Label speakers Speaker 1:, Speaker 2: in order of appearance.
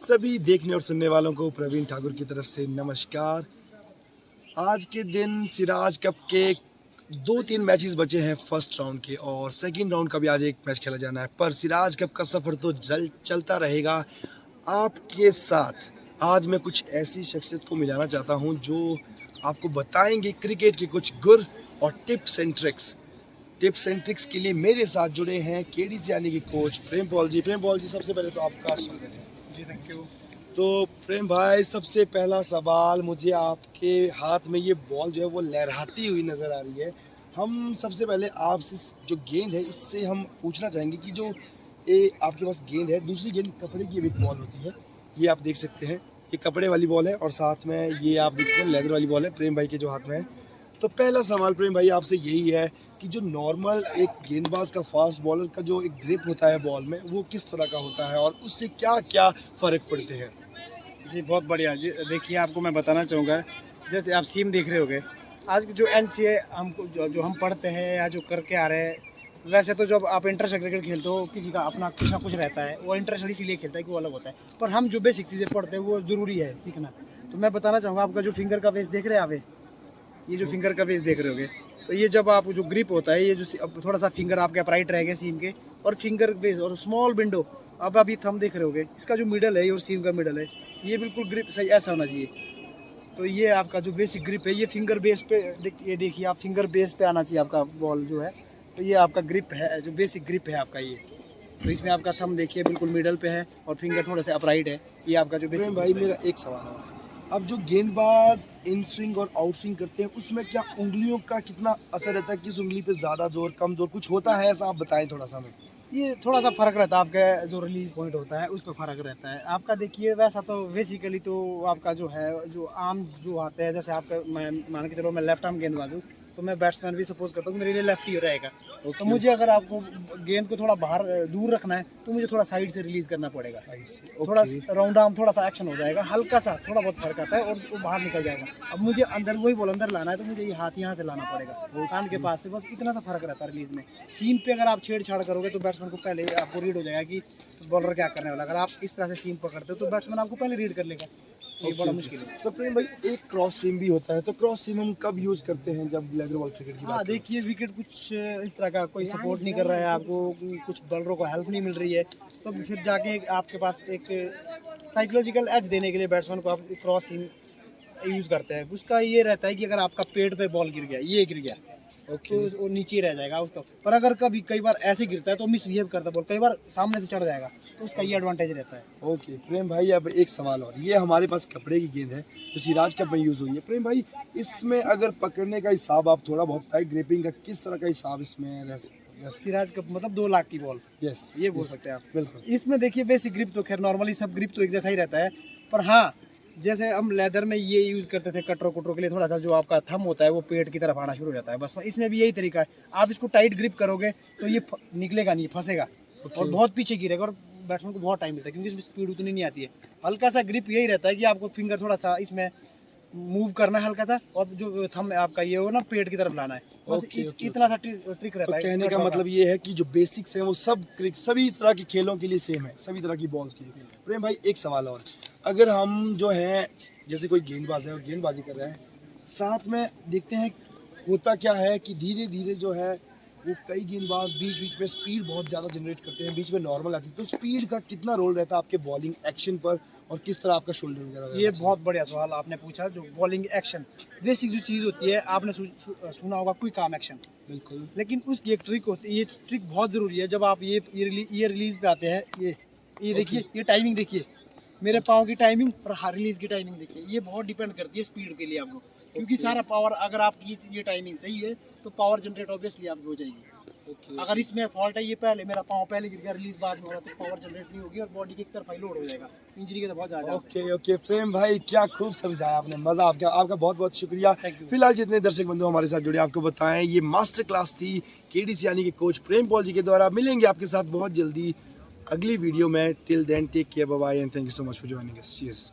Speaker 1: सभी देखने और सुनने वालों को प्रवीण ठाकुर की तरफ से नमस्कार। आज के दिन सिराज कप के 2-3 मैचेस बचे हैं फर्स्ट राउंड के, और सेकंड राउंड का भी आज एक मैच खेला जाना है। पर सिराज कप का सफ़र तो चलता रहेगा आपके साथ। आज मैं कुछ ऐसी शख्सियत को मिलाना चाहता हूं जो आपको बताएंगे क्रिकेट के कुछ गुर और tips and tricks. Tips and tricks के लिए मेरे साथ जुड़े हैं केडीसी यानी कि कोच प्रेमपाल जी। प्रेमपाल जी, सबसे पहले तो आपका स्वागत है।
Speaker 2: जी, थैंक यू।
Speaker 1: तो प्रेम भाई, सबसे पहला सवाल, मुझे आपके हाथ में ये बॉल जो है वो लहराती हुई नज़र आ रही है। हम सबसे पहले आपसे जो गेंद है इससे हम पूछना चाहेंगे कि जो ये आपके पास गेंद है, दूसरी गेंद कपड़े की एक बॉल होती है, ये आप देख सकते हैं, ये कपड़े वाली बॉल है, और साथ में ये आप देख सकते हैं लेदर वाली बॉल है प्रेम भाई के जो हाथ में है। तो पहला सवाल प्रेम भाई आपसे यही है कि जो नॉर्मल एक गेंदबाज का, फास्ट बॉलर का जो एक ग्रिप होता है बॉल में, वो किस तरह का होता है और उससे क्या क्या फ़र्क पड़ते हैं?
Speaker 2: जी, बहुत बढ़िया जी। देखिए, आपको मैं बताना चाहूँगा, जैसे आप सीम देख रहे होंगे, आज की जो एनसीए हमको जो हम पढ़ते हैं या जो करके आ रहे हैं, वैसे तो जब आप इंटरनेशनल क्रिकेट खेलते हो, किसी का अपना कुछ ना कुछ रहता है, वो इंटरनेशनल इसीलिए खेलता है कि वो अलग होता है। पर हम जो बेसिक चीज़ें पढ़ते हैं वो ज़रूरी है सीखना। तो मैं बताना चाहूँगा, आपका जो फिंगर का वेस देख रहे हैं आप, ये जो फिंगर का वेस देख रहे होगे, तो ये जब आप जो ग्रिप होता है, ये जो अब थोड़ा सा फिंगर आपके अपराइट रहेगा सीम के, और फिंगर बेस और स्मॉल विंडो, अब अभी थंब देख रहे होगे, इसका जो मिडल है और सीम का मिडल है, ये बिल्कुल ग्रिप सही ऐसा होना चाहिए। तो ये आपका जो बेसिक ग्रिप है, ये फिंगर बेस पे ये देखिए आप, फिंगर बेस पे आना चाहिए आपका बॉल जो है। तो ये आपका ग्रिप है, जो बेसिक ग्रिप है आपका ये। तो इसमें आपका थंब देखिए बिल्कुल मिडल पे है और फिंगर थोड़ा सा अपराइट है। ये आपका जो बेसिक
Speaker 1: भाई, मेरा एक सवाल और है। अब जो गेंदबाज इन स्विंग और आउट स्विंग करते हैं, उसमें क्या उंगलियों का कितना असर रहता है? किस उंगली पे ज़्यादा जोर, कम जोर, कुछ होता है ऐसा? आप बताएं थोड़ा सा हमें।
Speaker 2: ये थोड़ा सा फ़र्क रहता है, आपका जो रिलीज पॉइंट होता है उस पर फ़र्क रहता है आपका। देखिए, वैसा तो बेसिकली तो आपका जो है, जो आर्म जो आते हैं, जैसे आपका, मैं मान के चलो मैं लेफ्ट आर्म गेंदबाज हूँ, तो मैं बैट्समैन भी सपोज करता हूँ मेरे लिए लेफ्ट ही रहेगा। तो मुझे अगर आपको गेंद को थोड़ा बाहर दूर रखना है, तो मुझे थोड़ा साइड से रिलीज करना पड़ेगा।
Speaker 1: साइड से
Speaker 2: थोड़ा राउंड आर्म, थोड़ा सा एक्शन हो जाएगा, हल्का सा थोड़ा बहुत फर्क आता है और वो बाहर निकल जाएगा। अब मुझे अंदर वही बॉल अंदर लाना है, तो मुझे ये हाथ यहाँ से लाना पड़ेगा कान के पास से, बस इतना सा फर्क रहता है रिलीज में। सीम पे अगर आप छेड़छाड़ करोगे तो बैट्समैन को पहले आपको रीड हो जाएगा कि बॉलर क्या करने वाला। अगर आप इस तरह से सीम पकड़ते हो तो बैट्समैन आपको पहले रीड कर लेगा। ये बड़ा मुश्किल है।
Speaker 1: तो प्रेम भाई, एक क्रॉस सीम भी होता है, तो क्रॉस सीम हम कब यूज़ करते हैं जब लेदर बॉल क्रिकेट की बात करें?
Speaker 2: देखिए, विकेट कुछ इस तरह का कोई सपोर्ट नहीं कर रहा है आपको, कुछ बॉलरों को हेल्प नहीं मिल रही है, तो फिर जाके आपके पास एक साइकोलॉजिकल एज देने के लिए बैट्समैन को आप क्रॉस सीम यूज़ करते हैं। उसका ये रहता है कि अगर आपका पेट पे बॉल गिर गया, ये गिर गया, तो वो नीचे रह जाएगा उसका। पर अगर कभी कई बार ऐसे गिरता है तो मिसबिहेव करता है बॉल, कई बार सामने से चढ़ जाएगा, तो उसका ये एडवांटेज रहता है।
Speaker 1: ओके प्रेम भाई, अब एक सवाल और। ये हमारे पास कपड़े की गेंद है जो सिराज कप में यूज़ हुई है। प्रेम भाई, इसमें अगर पकड़ने का हिसाब आप थोड़ा बहुत बताइए, ग्रिपिंग का किस तरह का हिसाब इसमें?
Speaker 2: सिराज कप मतलब 2 लाख की बॉल,
Speaker 1: यस,
Speaker 2: ये बोल सकते हैं आप।
Speaker 1: बिल्कुल।
Speaker 2: इसमें देखिए, बेसिक ग्रिप तो खैर नॉर्मली सब ग्रिप तो एक जैसा ही रहता है, पर हाँ, जैसे हम लेदर में ये यूज़ करते थे कटरों कुटरों के लिए, थोड़ा सा जो आपका थंब होता है वो पेट की तरफ आना शुरू हो जाता है, बस इसमें भी यही तरीका है। आप इसको टाइट ग्रिप करोगे तो ये निकलेगा नहीं, फंसेगा और बहुत पीछे गिरेगा, और बैट्समैन को बहुत टाइम मिलता है क्योंकि इसमें स्पीड उतनी नहीं आती है। हल्का सा ग्रिप यही रहता है कि आपको फिंगर थोड़ा सा इसमें मूव करना है हल्का सा, और जो थंब आपका ये हो ना, पेट की तरफ लाना है, बस इतना सा ट्रिक रहता है।
Speaker 1: कहने का मतलब ये है कि जो बेसिक्स हैं वो सभी तरह के खेलों के लिए सेम है, सभी तरह की बॉल्स के लिए। प्रेम भाई, एक सवाल और। अगर हम जो है, जैसे कोई गेंदबाज है और गेंदबाजी कर रहा है, साथ में देखते हैं होता क्या है कि धीरे धीरे जो है वो कई गेंदबाज बीच बीच में स्पीड बहुत ज़्यादा जनरेट करते हैं, बीच में नॉर्मल आती है। तो स्पीड का कितना रोल रहता है आपके बॉलिंग एक्शन पर, और किस तरह आपका शोल्डर वगैरह?
Speaker 2: ये बहुत बढ़िया सवाल आपने पूछा। जो बॉलिंग एक्शन बेसिक जो चीज़ होती है, आपने सुना होगा क्विक आर्म एक्शन,
Speaker 1: बिल्कुल,
Speaker 2: लेकिन उसकी एक ट्रिक होती है। ये ट्रिक बहुत ज़रूरी है जब आप ये रिलीज पे आते हैं। ये देखिए, ये टाइमिंग देखिए, मेरे पाँव की टाइमिंग और रिलीज की टाइमिंग देखिए, ये बहुत डिपेंड करती है स्पीड के लिए आपको, क्योंकि सारा पावर, अगर आपकी ये टाइमिंग सही है तो पावर जनरेट ऑब्वियसली आपकी हो जाएगी। अगर इसमें फॉल्ट है, ये पहले मेरा पाँव पहले गिर गया, रिलीज बाद में हो रहा, तो पावर जनरेट नहीं होगी और बॉडी की एक तरफ लोड हो जाएगा, इंजरी के तो बहुत ज़्यादा।
Speaker 1: ओके प्रेम भाई, क्या खूब समझाया आपने, मज़ा आपका बहुत बहुत शुक्रिया। फिलहाल जितने दर्शक बंधु हमारे साथ जुड़े, आपको बताएं ये मास्टर क्लास थी केडीसी यानी कि कोच प्रेमपाल जी के द्वारा। मिलेंगे आपके साथ बहुत जल्दी अगली वीडियो में। Till then take care, bye bye, and thank you so much for joining us. Cheers.